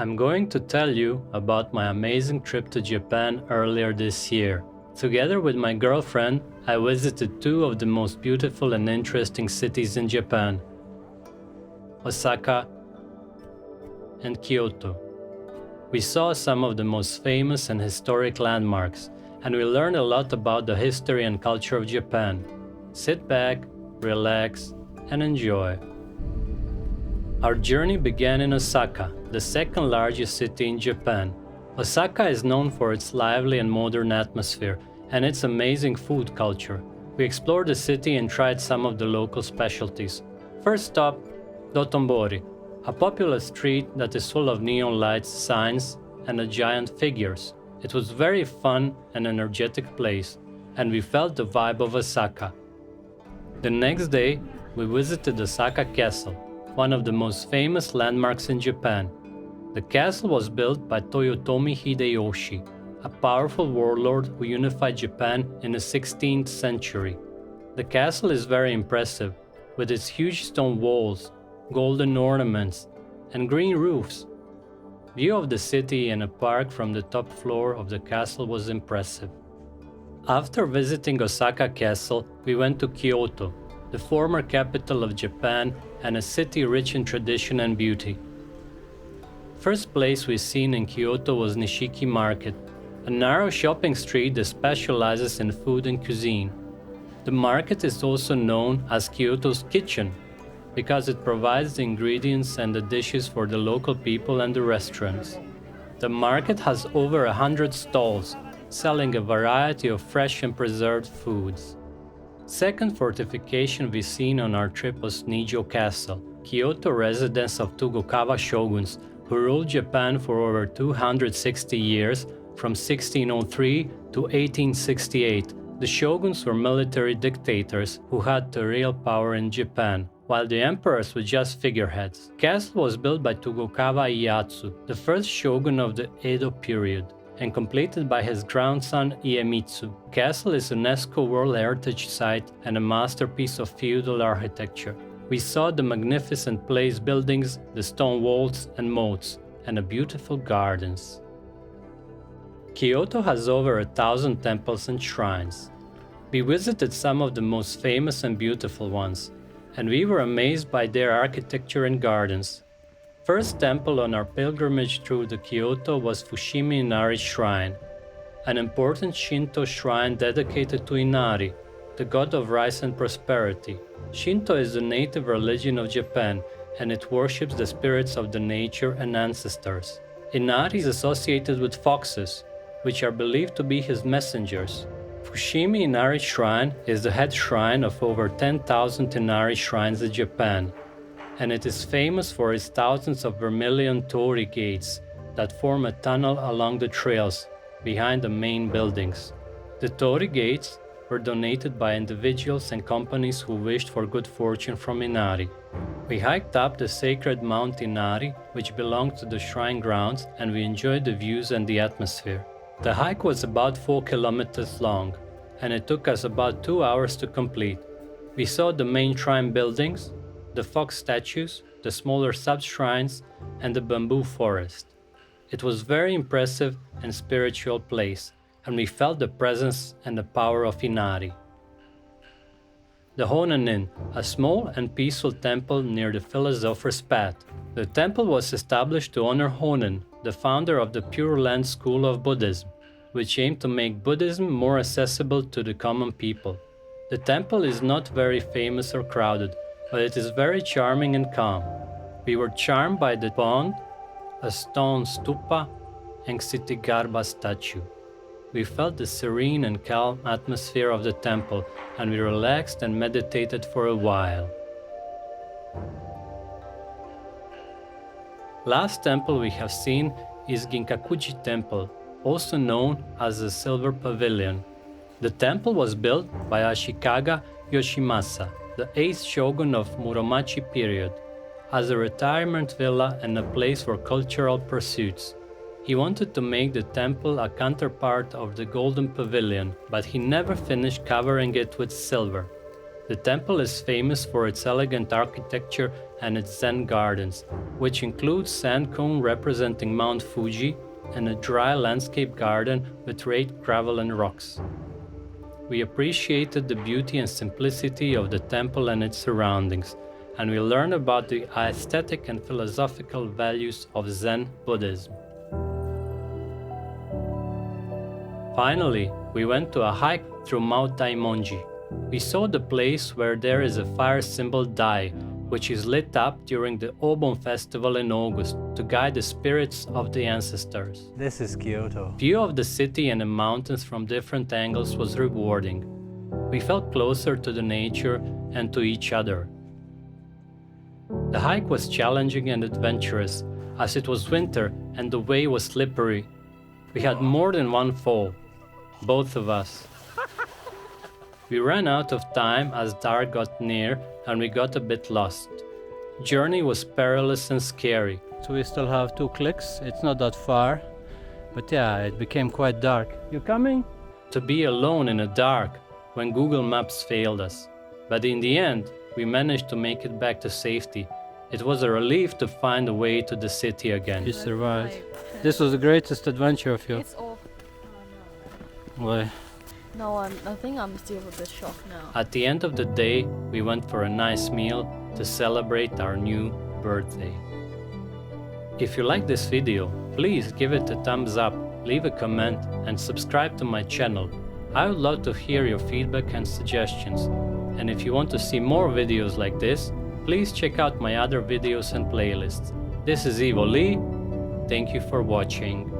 I'm going to tell you about my amazing trip to Japan earlier this year. Together with my girlfriend, I visited two of the most beautiful and interesting cities in Japan, Osaka and Kyoto. We saw some of the most famous and historic landmarks, and we learned a lot about the history and culture of Japan. Sit back, relax, and enjoy. Our journey began in Osaka, the second largest city in Japan. Osaka is known for its lively and modern atmosphere and its amazing food culture. We explored the city and tried some of the local specialties. First stop, Dotonbori, a popular street that is full of neon lights, signs, and giant figures. It was very fun and energetic place, and we felt the vibe of Osaka. The next day, we visited Osaka Castle, one of the most famous landmarks in Japan. The castle was built by Toyotomi Hideyoshi, a powerful warlord who unified Japan in the 16th century. The castle is very impressive, with its huge stone walls, golden ornaments, and green roofs. View of the city and a park from the top floor of the castle was impressive. After visiting Osaka Castle, we went to Kyoto, the former capital of Japan and a city rich in tradition and beauty. First place we seen in Kyoto was Nishiki Market, a narrow shopping street that specializes in food and cuisine. The market is also known as Kyoto's kitchen, because it provides the ingredients and the dishes for the local people and the restaurants. The market has over 100 stalls, selling a variety of fresh and preserved foods. Second fortification we seen on our trip was Nijo Castle, Kyoto residence of Tokugawa shoguns who ruled Japan for over 260 years from 1603 to 1868. The shoguns were military dictators who had the real power in Japan, while the emperors were just figureheads. The castle was built by Tokugawa Ieyasu, the first shogun of the Edo period, and completed by his grandson Iemitsu. The castle is a UNESCO World Heritage Site and a masterpiece of feudal architecture. We saw the magnificent place buildings, the stone walls and moats, and the beautiful gardens. Kyoto has over 1,000 temples and shrines. We visited some of the most famous and beautiful ones, and we were amazed by their architecture and gardens. First temple on our pilgrimage through the Kyoto was Fushimi Inari Shrine, an important Shinto shrine dedicated to Inari, the god of rice and prosperity. Shinto is the native religion of Japan, and it worships the spirits of the nature and ancestors. Inari is associated with foxes, which are believed to be his messengers. Fushimi Inari Shrine is the head shrine of over 10,000 Inari shrines in Japan, and it is famous for its thousands of vermilion torii gates that form a tunnel along the trails behind the main buildings. The torii gates were donated by individuals and companies who wished for good fortune from Inari. We hiked up the sacred Mount Inari, which belonged to the shrine grounds, and we enjoyed the views and the atmosphere. The hike was about 4 kilometers long, and it took us about 2 hours to complete. We saw the main shrine buildings, the fox statues, the smaller sub-shrines, and the bamboo forest. It was a very impressive and spiritual place, and we felt the presence and the power of Inari. The Honen Inn, a small and peaceful temple near the Philosopher's Path. The temple was established to honor Honen, the founder of the Pure Land school of Buddhism, which aimed to make Buddhism more accessible to the common people. The temple is not very famous or crowded, but it is very charming and calm. We were charmed by the pond, a stone stupa, and Ksitigarbha statue. We felt the serene and calm atmosphere of the temple, and we relaxed and meditated for a while. Last temple we have seen is Ginkaku-ji Temple, also known as the Silver Pavilion. The temple was built by Ashikaga Yoshimasa, the 8th shogun of Muromachi period, as a retirement villa and a place for cultural pursuits. He wanted to make the temple a counterpart of the Golden Pavilion, but he never finished covering it with silver. The temple is famous for its elegant architecture and its Zen gardens, which includes sand cone representing Mount Fuji and a dry landscape garden with red gravel and rocks. We appreciated the beauty and simplicity of the temple and its surroundings, and we learned about the aesthetic and philosophical values of Zen Buddhism. Finally, we went to a hike through Mount Daimonji. We saw the place where there is a fire symbol Dai, which is lit up during the Obon festival in August to guide the spirits of the ancestors. This is Kyoto. View of the city and the mountains from different angles was rewarding. We felt closer to the nature and to each other. The hike was challenging and adventurous, as it was winter and the way was slippery. We had more than one fall, both of us. We ran out of time as dark got near and we got a bit lost. Journey was perilous and scary. So we still have 2 clicks, it's not that far, but yeah, it became quite dark. You coming? To be alone in the dark when Google Maps failed us. But in the end, we managed to make it back to safety. It was a relief to find a way to the city again. You survived. This was the greatest adventure of yours. It's all. Why? No, I think I'm still a bit shocked now. At the end of the day, we went for a nice meal to celebrate our new birthday. If you like this video, please give it a thumbs up, leave a comment and subscribe to my channel. I would love to hear your feedback and suggestions. And if you want to see more videos like this, please check out my other videos and playlists. This is Ivo Lee. Thank you for watching.